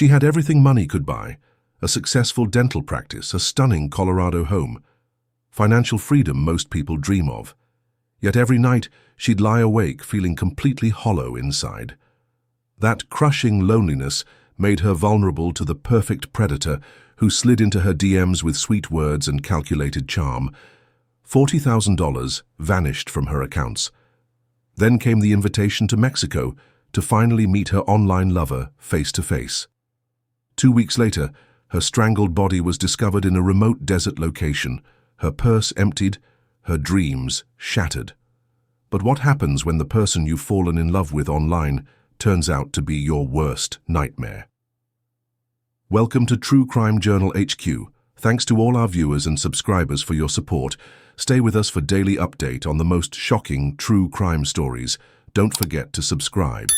She had everything money could buy: a successful dental practice, a stunning Colorado home, financial freedom most people dream of. Yet every night she'd lie awake feeling completely hollow inside. That crushing loneliness made her vulnerable to the perfect predator who slid into her DMs with sweet words and calculated charm. $40,000 vanished from her accounts. Then came the invitation to Mexico to finally meet her online lover face to face. 2 weeks later, her strangled body was discovered in a remote desert location, her purse emptied, her dreams shattered. But what happens when the person you've fallen in love with online turns out to be your worst nightmare? Welcome to True Crime Journal HQ. Thanks to all our viewers and subscribers for your support. Stay with us for daily update on the most shocking true crime stories. Don't forget to subscribe.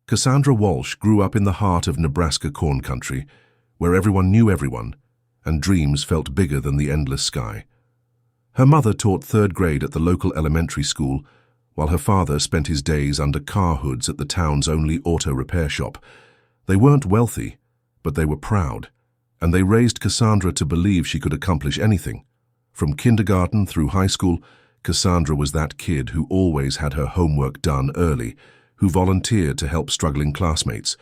Cassandra Walsh grew up in the heart of Nebraska corn country, where everyone knew everyone, and dreams felt bigger than the endless sky. Her mother taught 3rd grade at the local elementary school, while her father spent his days under car hoods at the town's only auto repair shop. They weren't wealthy, but they were proud, and they raised Cassandra to believe she could accomplish anything. From kindergarten through high school, Cassandra was that kid who always had her homework done early, who volunteered to help struggling classmates,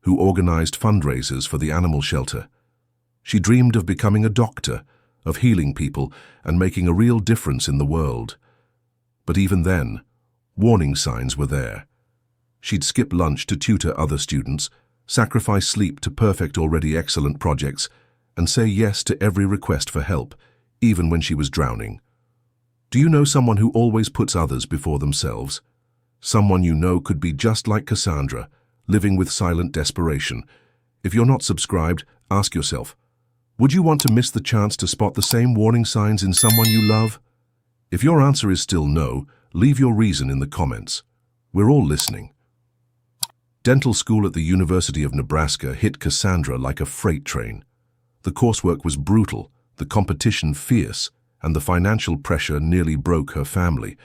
who organized fundraisers for the animal shelter. She dreamed of becoming a doctor, of healing people and making a real difference in the world. But even then, warning signs were there. She'd skip lunch to tutor other students, sacrifice sleep to perfect already excellent projects, and say yes to every request for help, even when she was drowning. Do you know someone who always puts others before themselves? Someone you know could be just like Cassandra, living with silent desperation. If you're not subscribed, ask yourself, would you want to miss the chance to spot the same warning signs in someone you love? If your answer is still no, leave your reason in the comments. We're all listening. Dental school at the University of Nebraska hit Cassandra like a freight train. The coursework was brutal, the competition fierce, and the financial pressure nearly broke her family.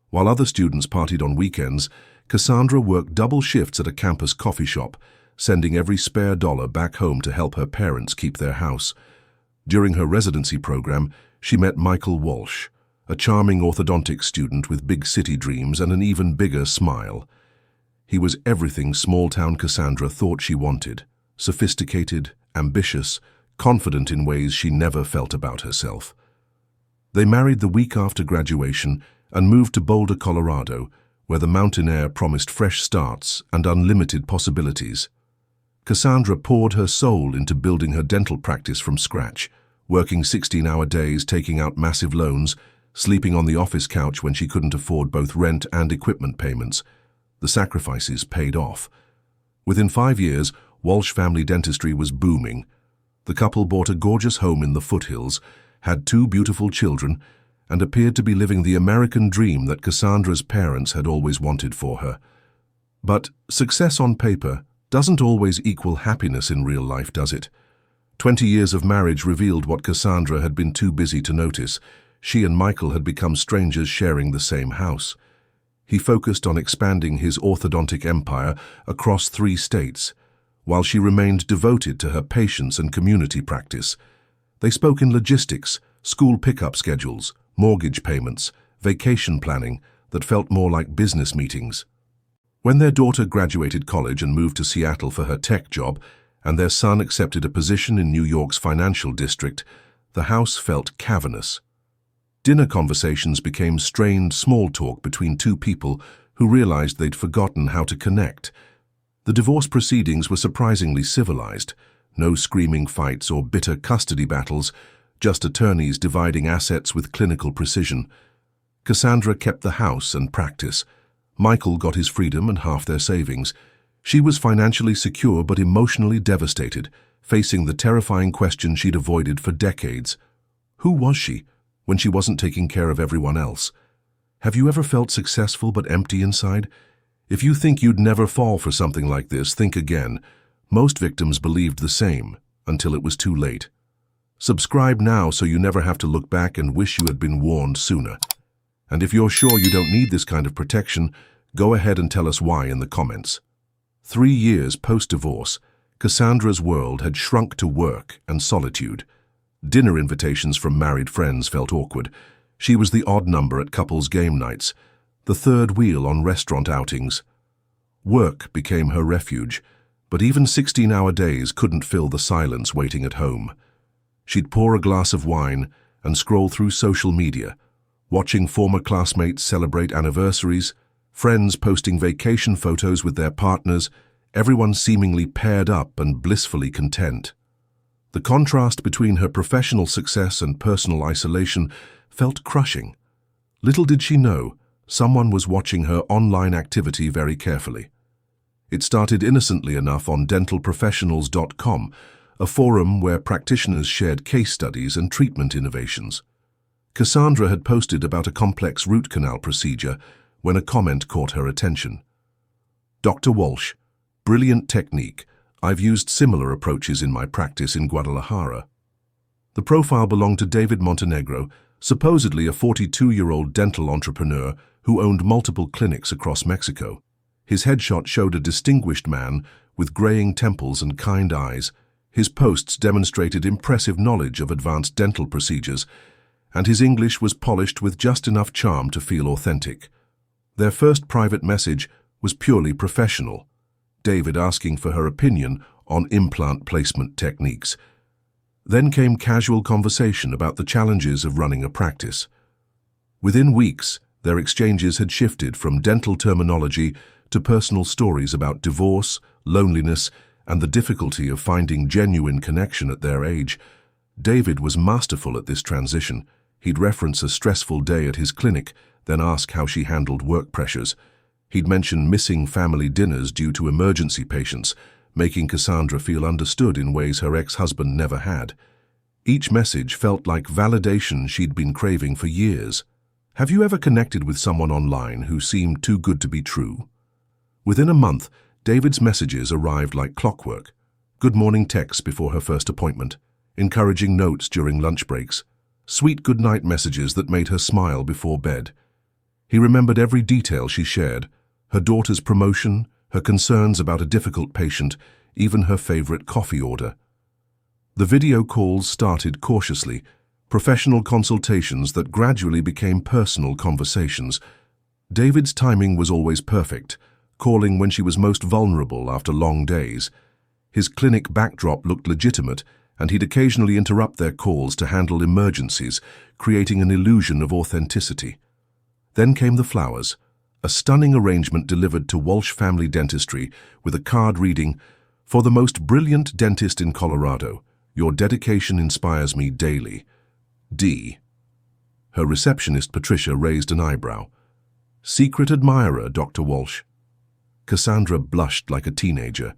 While other students partied on weekends, Cassandra worked double shifts at a campus coffee shop, sending every spare dollar back home to help her parents keep their house. During her residency program, she met Michael Walsh, a charming orthodontics student with big city dreams and an even bigger smile. He was everything small-town Cassandra thought she wanted: sophisticated, ambitious, confident in ways she never felt about herself. They married the week after graduation and moved to Boulder, Colorado, where the mountain air promised fresh starts and unlimited possibilities. Cassandra poured her soul into building her dental practice from scratch, working 16-hour days, taking out massive loans, sleeping on the office couch when she couldn't afford both rent and equipment payments. The sacrifices paid off. Within 5 years, Walsh Family Dentistry was booming. The couple bought a gorgeous home in the foothills, had 2 beautiful children, and appeared to be living the American dream that Cassandra's parents had always wanted for her. But success on paper doesn't always equal happiness in real life, does it? 20 years of marriage revealed what Cassandra had been too busy to notice. She and Michael had become strangers sharing the same house. He focused on expanding his orthodontic empire across 3 states, while she remained devoted to her patients and community practice. They spoke in logistics, school pickup schedules, mortgage payments, vacation planning that felt more like business meetings. When their daughter graduated college and moved to Seattle for her tech job, and their son accepted a position in New York's financial district, the house felt cavernous. Dinner conversations became strained small talk between 2 people who realized they'd forgotten how to connect. The divorce proceedings were surprisingly civilized. No screaming fights or bitter custody battles, just attorneys dividing assets with clinical precision. Cassandra kept the house and practice. Michael got his freedom and half their savings. She was financially secure but emotionally devastated, facing the terrifying question she'd avoided for decades. Who was she when she wasn't taking care of everyone else? Have you ever felt successful but empty inside? If you think you'd never fall for something like this, think again. Most victims believed the same, until it was too late. Subscribe now so you never have to look back and wish you had been warned sooner. And if you're sure you don't need this kind of protection, go ahead and tell us why in the comments. 3 years post-divorce, Cassandra's world had shrunk to work and solitude. Dinner invitations from married friends felt awkward. She was the odd number at couples' game nights, the third wheel on restaurant outings. Work became her refuge, but even 16-hour days couldn't fill the silence waiting at home. She'd pour a glass of wine and scroll through social media, watching former classmates celebrate anniversaries, friends posting vacation photos with their partners, everyone seemingly paired up and blissfully content. The contrast between her professional success and personal isolation felt crushing. Little did she know, someone was watching her online activity very carefully. It started innocently enough on dentalprofessionals.com, a forum where practitioners shared case studies and treatment innovations. Cassandra had posted about a complex root canal procedure when a comment caught her attention. "Dr. Walsh, brilliant technique. I've used similar approaches in my practice in Guadalajara." The profile belonged to David Montenegro, supposedly a 42-year-old dental entrepreneur who owned multiple clinics across Mexico. His headshot showed a distinguished man with graying temples and kind eyes. His posts demonstrated impressive knowledge of advanced dental procedures, and his English was polished with just enough charm to feel authentic. Their first private message was purely professional, David asking for her opinion on implant placement techniques. Then came casual conversation about the challenges of running a practice. Within weeks, their exchanges had shifted from dental terminology to personal stories about divorce, loneliness, and the difficulty of finding genuine connection at their age. David was masterful at this transition. He'd reference a stressful day at his clinic, then ask how she handled work pressures. He'd mention missing family dinners due to emergency patients, making Cassandra feel understood in ways her ex-husband never had. Each message felt like validation she'd been craving for years. Have you ever connected with someone online who seemed too good to be true? Within a month, David's messages arrived like clockwork. Good morning texts before her first appointment, encouraging notes during lunch breaks, sweet goodnight messages that made her smile before bed. He remembered every detail she shared, her daughter's promotion, her concerns about a difficult patient, even her favorite coffee order. The video calls started cautiously, professional consultations that gradually became personal conversations. David's timing was always perfect, calling when she was most vulnerable after long days. His clinic backdrop looked legitimate, and he'd occasionally interrupt their calls to handle emergencies, creating an illusion of authenticity. Then came the flowers, a stunning arrangement delivered to Walsh Family Dentistry with a card reading, "For the most brilliant dentist in Colorado, your dedication inspires me daily. D." Her receptionist, Patricia, raised an eyebrow. "Secret admirer, Dr. Walsh." Cassandra blushed like a teenager.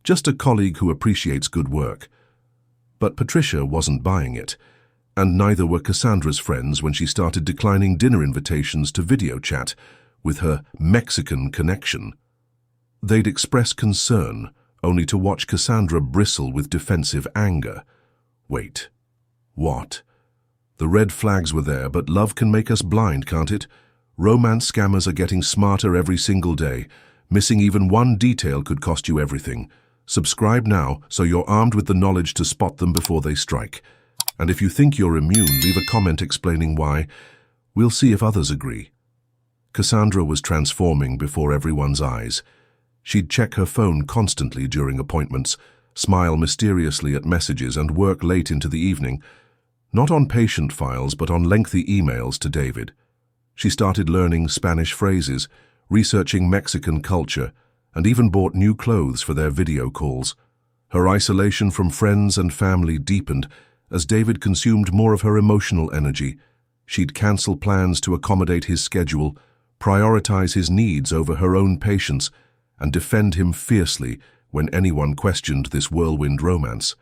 Just a colleague who appreciates good work. But Patricia wasn't buying it, and neither were Cassandra's friends when she started declining dinner invitations to video chat with her Mexican connection. They'd express concern, only to watch Cassandra bristle with defensive anger. Wait. What? The red flags were there, but love can make us blind, can't it? Romance scammers are getting smarter every single day. Missing even one detail could cost you everything. Subscribe now so you're armed with the knowledge to spot them before they strike. And if you think you're immune, leave a comment explaining why. We'll see if others agree. Cassandra was transforming before everyone's eyes. She'd check her phone constantly during appointments, smile mysteriously at messages, and work late into the evening. Not on patient files, but on lengthy emails to David. She started learning Spanish phrases, researching Mexican culture, and even bought new clothes for their video calls. Her isolation from friends and family deepened as David consumed more of her emotional energy. She'd cancel plans to accommodate his schedule, prioritize his needs over her own patients, and defend him fiercely when anyone questioned this whirlwind romance.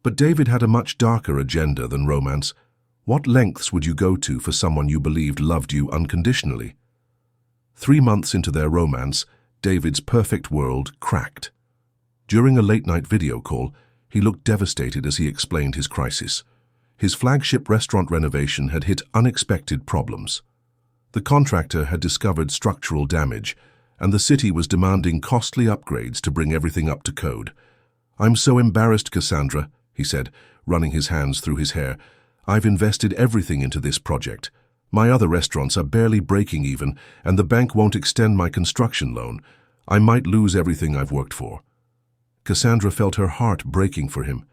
But David had a much darker agenda than romance. What lengths would you go to for someone you believed loved you unconditionally? 3 months into their romance, David's perfect world cracked. During a late-night video call, he looked devastated as he explained his crisis. His flagship restaurant renovation had hit unexpected problems. The contractor had discovered structural damage, and the city was demanding costly upgrades to bring everything up to code. "I'm so embarrassed, Cassandra," he said, running his hands through his hair. "I've invested everything into this project. My other restaurants are barely breaking even, and the bank won't extend my construction loan. I might lose everything I've worked for." Cassandra felt her heart breaking for him.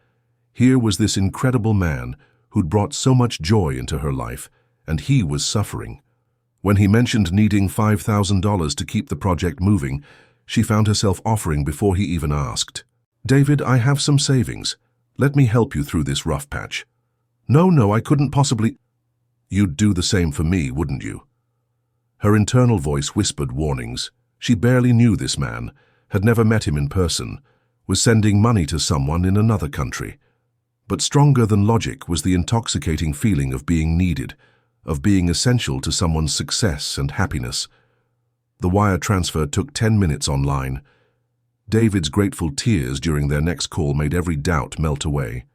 Here was this incredible man who'd brought so much joy into her life, and he was suffering. When he mentioned needing $5,000 to keep the project moving, she found herself offering before he even asked. "David, I have some savings. Let me help you through this rough patch." No, I couldn't possibly." "You'd do the same for me, wouldn't you?" Her internal voice whispered warnings. She barely knew this man, had never met him in person, was sending money to someone in another country. But stronger than logic was the intoxicating feeling of being needed, of being essential to someone's success and happiness. The wire transfer took 10 minutes online. David's grateful tears during their next call made every doubt melt away.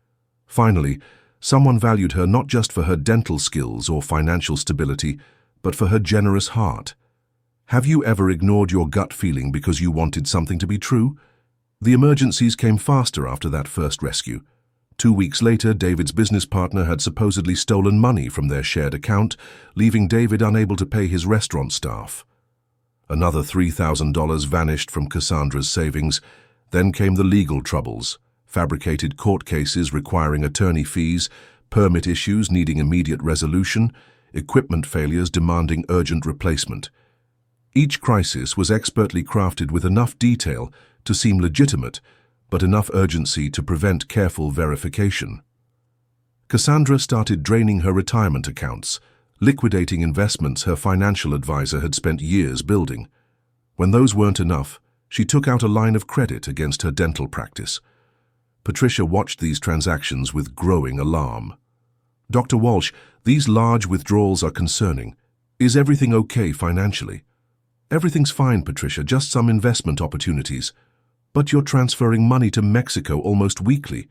Finally, someone valued her not just for her dental skills or financial stability, but for her generous heart. Have you ever ignored your gut feeling because you wanted something to be true? The emergencies came faster after that first rescue. 2 weeks later, David's business partner had supposedly stolen money from their shared account, leaving David unable to pay his restaurant staff. Another $3,000 vanished from Cassandra's savings. Then came the legal troubles, fabricated court cases requiring attorney fees, permit issues needing immediate resolution, equipment failures demanding urgent replacement. Each crisis was expertly crafted with enough detail to seem legitimate, but enough urgency to prevent careful verification. Cassandra started draining her retirement accounts, liquidating investments her financial advisor had spent years building. When those weren't enough, she took out a line of credit against her dental practice. Patricia watched these transactions with growing alarm. "Dr. Walsh, these large withdrawals are concerning. Is everything okay financially?" "Everything's fine, Patricia, just some investment opportunities." "But you're transferring money to Mexico almost weekly.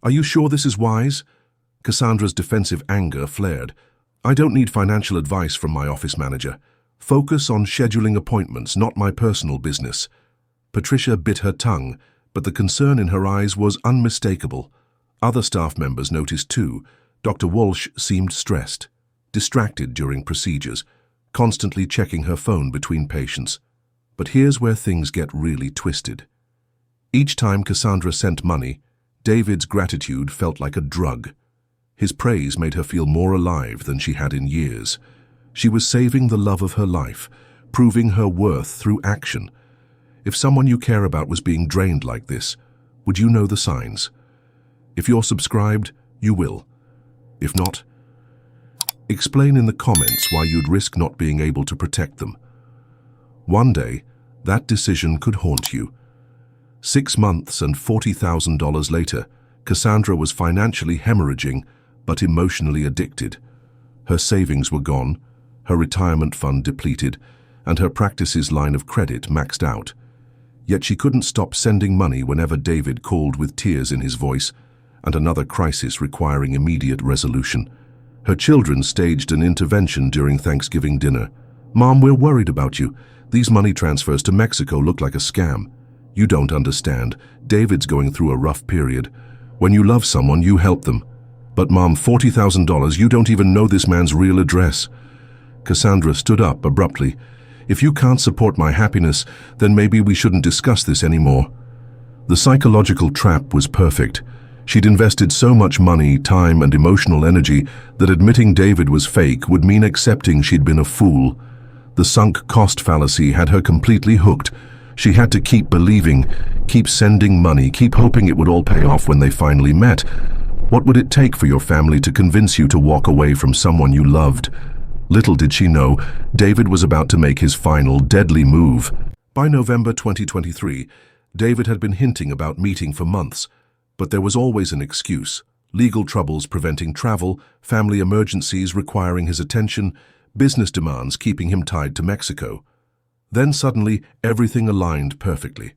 Are you sure this is wise?" Cassandra's defensive anger flared. "I don't need financial advice from my office manager. Focus on scheduling appointments, not my personal business." Patricia bit her tongue, but the concern in her eyes was unmistakable. Other staff members noticed too. Dr. Walsh seemed stressed, distracted during procedures, constantly checking her phone between patients. But here's where things get really twisted. Each time Cassandra sent money, David's gratitude felt like a drug. His praise made her feel more alive than she had in years. She was saving the love of her life, proving her worth through action. If someone you care about was being drained like this, would you know the signs? If you're subscribed, you will. If not, explain in the comments why you'd risk not being able to protect them. One day, that decision could haunt you. 6 months and $40,000 later, Cassandra was financially hemorrhaging, but emotionally addicted. Her savings were gone, her retirement fund depleted, and her practice's line of credit maxed out. Yet she couldn't stop sending money whenever David called with tears in his voice, and another crisis requiring immediate resolution. Her children staged an intervention during Thanksgiving dinner. "Mom, we're worried about you. These money transfers to Mexico look like a scam." "You don't understand. David's going through a rough period. When you love someone, you help them." "But Mom, $40,000, you don't even know this man's real address." Cassandra stood up abruptly. "If you can't support my happiness, then maybe we shouldn't discuss this anymore." The psychological trap was perfect. She'd invested so much money, time, and emotional energy that admitting David was fake would mean accepting she'd been a fool. The sunk cost fallacy had her completely hooked. She had to keep believing, keep sending money, keep hoping it would all pay off when they finally met. What would it take for your family to convince you to walk away from someone you loved? Little did she know, David was about to make his final deadly move. By November 2023, David had been hinting about meeting for months, but there was always an excuse. Legal troubles preventing travel, family emergencies requiring his attention, business demands keeping him tied to Mexico. Then suddenly, everything aligned perfectly.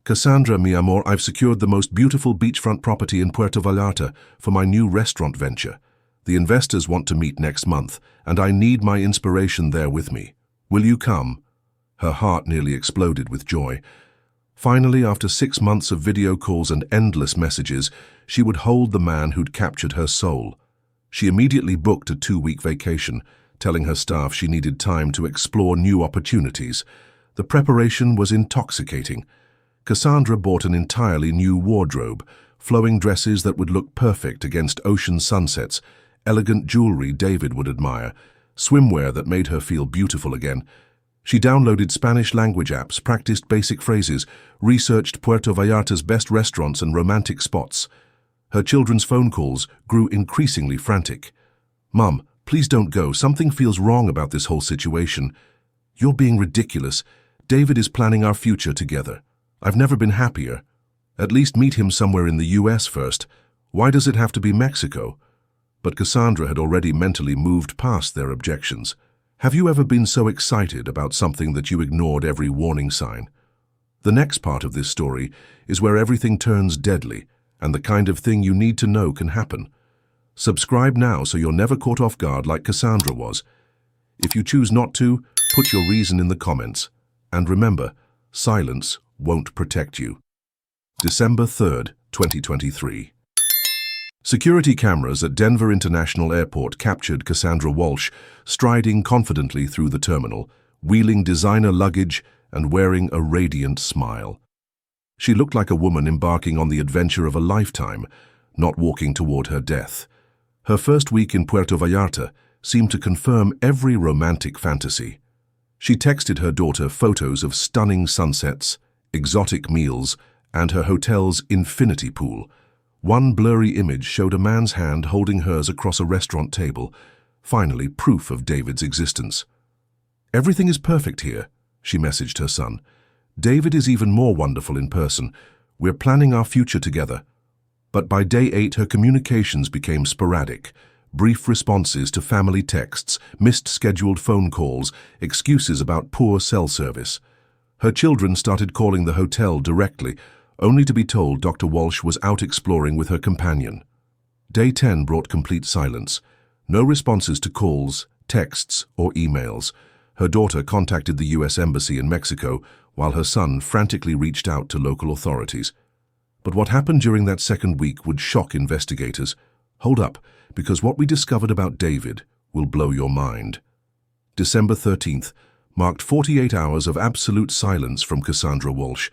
"Cassandra, mi amor, I've secured the most beautiful beachfront property in Puerto Vallarta for my new restaurant venture. The investors want to meet next month, and I need my inspiration there with me. Will you come?" Her heart nearly exploded with joy. Finally, after 6 months of video calls and endless messages, she would hold the man who'd captured her soul. She immediately booked a 2-week vacation, telling her staff she needed time to explore new opportunities. The preparation was intoxicating. Cassandra bought an entirely new wardrobe, flowing dresses that would look perfect against ocean sunsets, elegant jewelry David would admire, swimwear that made her feel beautiful again. She downloaded Spanish language apps, practiced basic phrases, researched Puerto Vallarta's best restaurants and romantic spots. Her children's phone calls grew increasingly frantic. "Mum, please don't go. Something feels wrong about this whole situation." "You're being ridiculous. David is planning our future together. I've never been happier. At least meet him somewhere in the US first. Why does it have to be Mexico?" But Cassandra had already mentally moved past their objections. Have you ever been so excited about something that you ignored every warning sign? The next part of this story is where everything turns deadly, and the kind of thing you need to know can happen. Subscribe now so you're never caught off guard like Cassandra was. If you choose not to, put your reason in the comments. And remember, silence won't protect you. December 3rd, 2023. Security cameras at Denver International Airport captured Cassandra Walsh striding confidently through the terminal, wheeling designer luggage and wearing a radiant smile. She looked like a woman embarking on the adventure of a lifetime, not walking toward her death. Her first week in Puerto Vallarta seemed to confirm every romantic fantasy. She texted her daughter photos of stunning sunsets, exotic meals, and her hotel's infinity pool. One blurry image showed a man's hand holding hers across a restaurant table, finally proof of David's existence. "Everything is perfect here," she messaged her son. "David is even more wonderful in person. We're planning our future together." But by day 8, her communications became sporadic. Brief responses to family texts, missed scheduled phone calls, excuses about poor cell service. Her children started calling the hotel directly, only to be told Dr. Walsh was out exploring with her companion. Day 10 brought complete silence. No responses to calls, texts, or emails. Her daughter contacted the US Embassy in Mexico, while her son frantically reached out to local authorities. But what happened during that second week would shock investigators. Hold up, because what we discovered about David will blow your mind. December 13th marked 48 hours of absolute silence from Cassandra Walsh.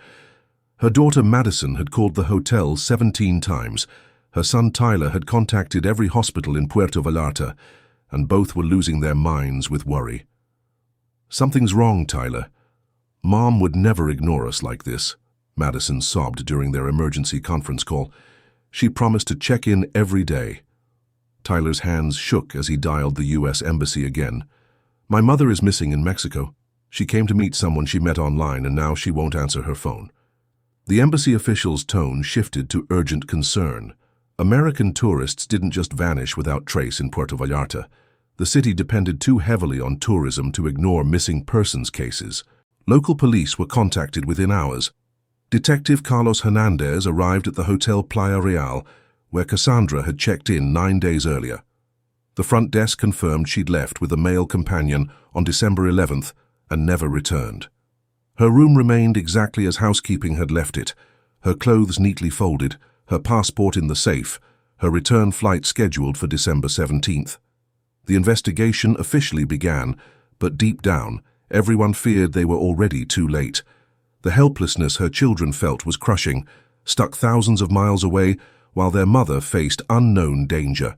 Her daughter Madison had called the hotel 17 times. Her son Tyler had contacted every hospital in Puerto Vallarta, and both were losing their minds with worry. "Something's wrong, Tyler. Mom would never ignore us like this," Madison sobbed during their emergency conference call. "She promised to check in every day." Tyler's hands shook as he dialed the US Embassy again. "My mother is missing in Mexico. She came to meet someone she met online, and now she won't answer her phone." The embassy official's tone shifted to urgent concern. American tourists didn't just vanish without trace in Puerto Vallarta. The city depended too heavily on tourism to ignore missing persons cases. Local police were contacted within hours. Detective Carlos Hernandez arrived at the Hotel Playa Real, where Cassandra had checked in 9 days earlier. The front desk confirmed she'd left with a male companion on December 11th and never returned. Her room remained exactly as housekeeping had left it, her clothes neatly folded, her passport in the safe, her return flight scheduled for December 17th. The investigation officially began, but deep down, everyone feared they were already too late. The helplessness her children felt was crushing, stuck thousands of miles away while their mother faced unknown danger.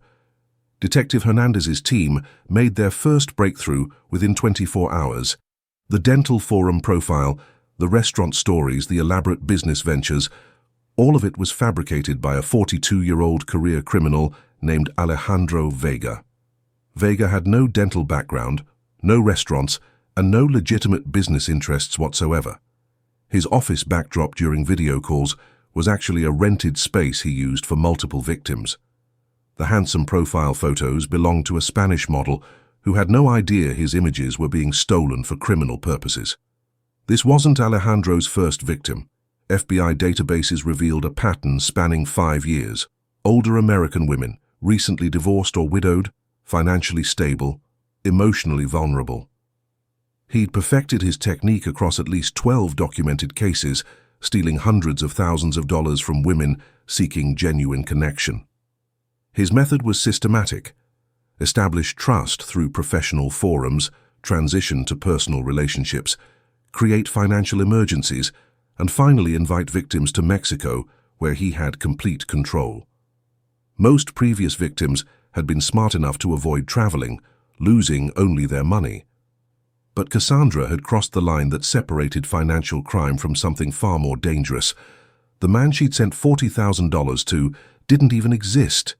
Detective Hernandez's team made their first breakthrough within 24 hours. The dental forum profile, the restaurant stories, the elaborate business ventures, all of it was fabricated by a 42-year-old career criminal named Alejandro Vega. Vega had no dental background, no restaurants, and no legitimate business interests whatsoever. His office backdrop during video calls was actually a rented space he used for multiple victims. The handsome profile photos belonged to a Spanish model who had no idea his images were being stolen for criminal purposes. This wasn't Alejandro's first victim. FBI databases revealed a pattern spanning 5 years. Older American women, recently divorced or widowed, financially stable, emotionally vulnerable. He'd perfected his technique across at least 12 documented cases, stealing hundreds of thousands of dollars from women seeking genuine connection. His method was systematic: establish trust through professional forums, transition to personal relationships, create financial emergencies, and finally invite victims to Mexico, where he had complete control. Most previous victims had been smart enough to avoid traveling, losing only their money. But Cassandra had crossed the line that separated financial crime from something far more dangerous. The man she'd sent $40,000 to didn't even exist.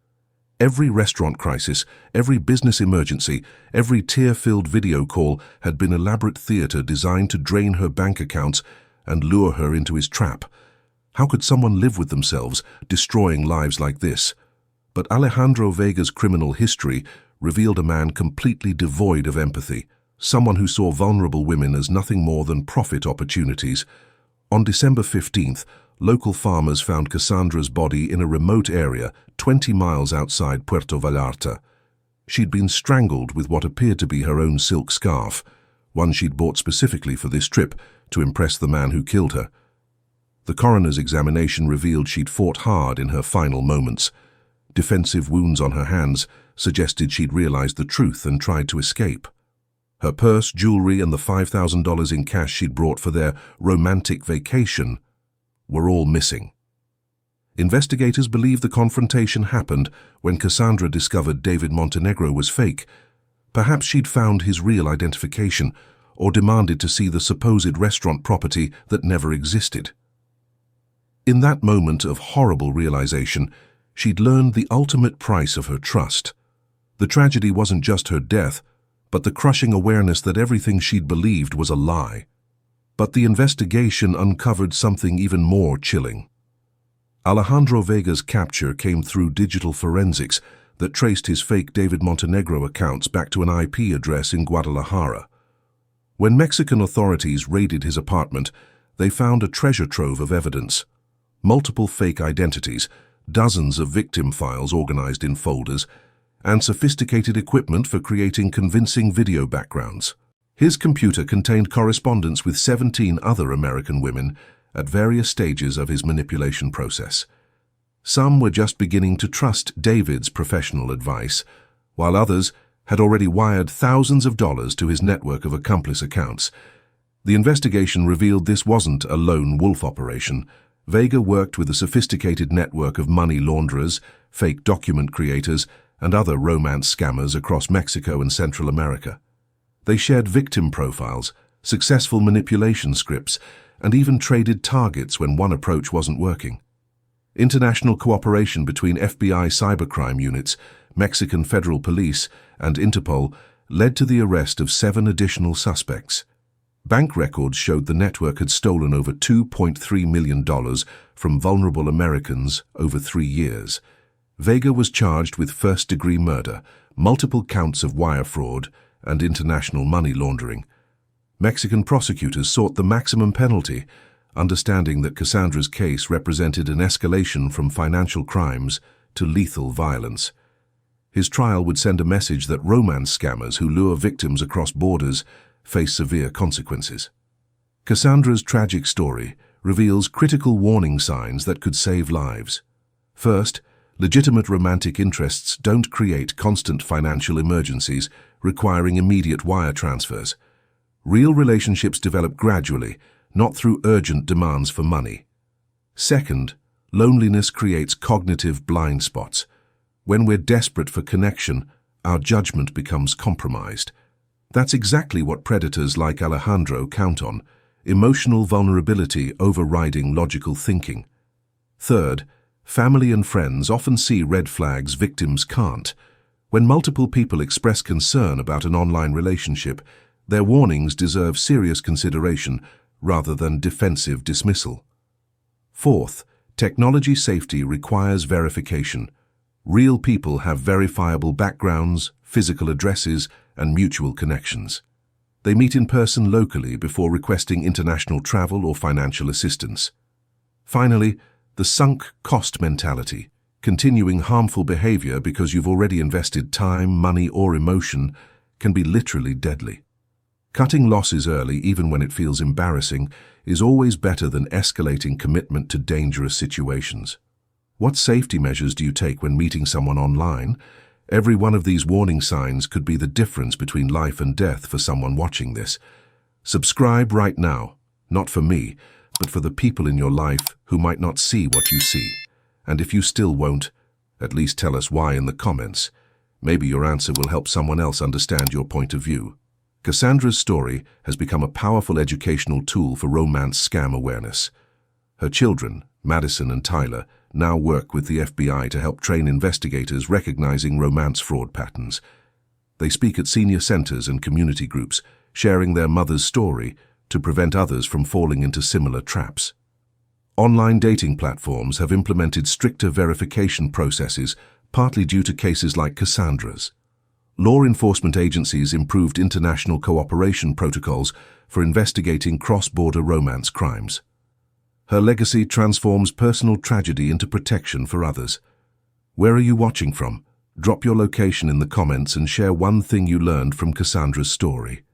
Every restaurant crisis, every business emergency, every tear-filled video call had been elaborate theater designed to drain her bank accounts and lure her into his trap. How could someone live with themselves, destroying lives like this? But Alejandro Vega's criminal history revealed a man completely devoid of empathy, someone who saw vulnerable women as nothing more than profit opportunities. On December 15th, local farmers found Cassandra's body in a remote area 20 miles outside Puerto Vallarta. She'd been strangled with what appeared to be her own silk scarf, one she'd bought specifically for this trip to impress the man who killed her. The coroner's examination revealed she'd fought hard in her final moments. Defensive wounds on her hands suggested she'd realized the truth and tried to escape. Her purse, jewelry, and the $5,000 in cash she'd brought for their romantic vacation were all missing. Investigators believe the confrontation happened when Cassandra discovered David Montenegro was fake. Perhaps she'd found his real identification, or demanded to see the supposed restaurant property that never existed. In that moment of horrible realization, she'd learned the ultimate price of her trust. The tragedy wasn't just her death, but the crushing awareness that everything she'd believed was a lie. But the investigation uncovered something even more chilling. Alejandro Vega's capture came through digital forensics that traced his fake David Montenegro accounts back to an IP address in Guadalajara. When Mexican authorities raided his apartment, they found a treasure trove of evidence: multiple fake identities, dozens of victim files organized in folders, and sophisticated equipment for creating convincing video backgrounds. His computer contained correspondence with 17 other American women at various stages of his manipulation process. Some were just beginning to trust David's professional advice, while others had already wired thousands of dollars to his network of accomplice accounts. The investigation revealed this wasn't a lone wolf operation. Vega worked with a sophisticated network of money launderers, fake document creators, and other romance scammers across Mexico and Central America. They shared victim profiles, successful manipulation scripts, and even traded targets when one approach wasn't working. International cooperation between FBI cybercrime units, Mexican federal police, and Interpol led to the arrest of 7 additional suspects. Bank records showed the network had stolen over $2.3 million from vulnerable Americans over 3 years. Vega was charged with first-degree murder, multiple counts of wire fraud, and international money laundering. Mexican prosecutors sought the maximum penalty, understanding that Cassandra's case represented an escalation from financial crimes to lethal violence. His trial would send a message that romance scammers who lure victims across borders face severe consequences. Cassandra's tragic story reveals critical warning signs that could save lives. First, legitimate romantic interests don't create constant financial emergencies requiring immediate wire transfers. Real relationships develop gradually, not through urgent demands for money. Second, loneliness creates cognitive blind spots. When we're desperate for connection, our judgment becomes compromised. That's exactly what predators like Alejandro count on: emotional vulnerability overriding logical thinking. Third, family and friends often see red flags victims can't. When multiple people express concern about an online relationship, their warnings deserve serious consideration rather than defensive dismissal. Fourth, technology safety requires verification. Real people have verifiable backgrounds, physical addresses, and mutual connections. They meet in person locally before requesting international travel or financial assistance. Finally, the sunk cost mentality. Continuing harmful behavior because you've already invested time, money, or emotion can be literally deadly. Cutting losses early, even when it feels embarrassing, is always better than escalating commitment to dangerous situations. What safety measures do you take when meeting someone online? Every one of these warning signs could be the difference between life and death for someone watching this. Subscribe right now, not for me, but for the people in your life who might not see what you see. And if you still won't, at least tell us why in the comments. Maybe your answer will help someone else understand your point of view. Cassandra's story has become a powerful educational tool for romance scam awareness. Her children, Madison and Tyler, now work with the FBI to help train investigators recognizing romance fraud patterns. They speak at senior centers and community groups, sharing their mother's story to prevent others from falling into similar traps. Online dating platforms have implemented stricter verification processes, partly due to cases like Cassandra's. Law enforcement agencies improved international cooperation protocols for investigating cross-border romance crimes. Her legacy transforms personal tragedy into protection for others. Where are you watching from? Drop your location in the comments and share one thing you learned from Cassandra's story.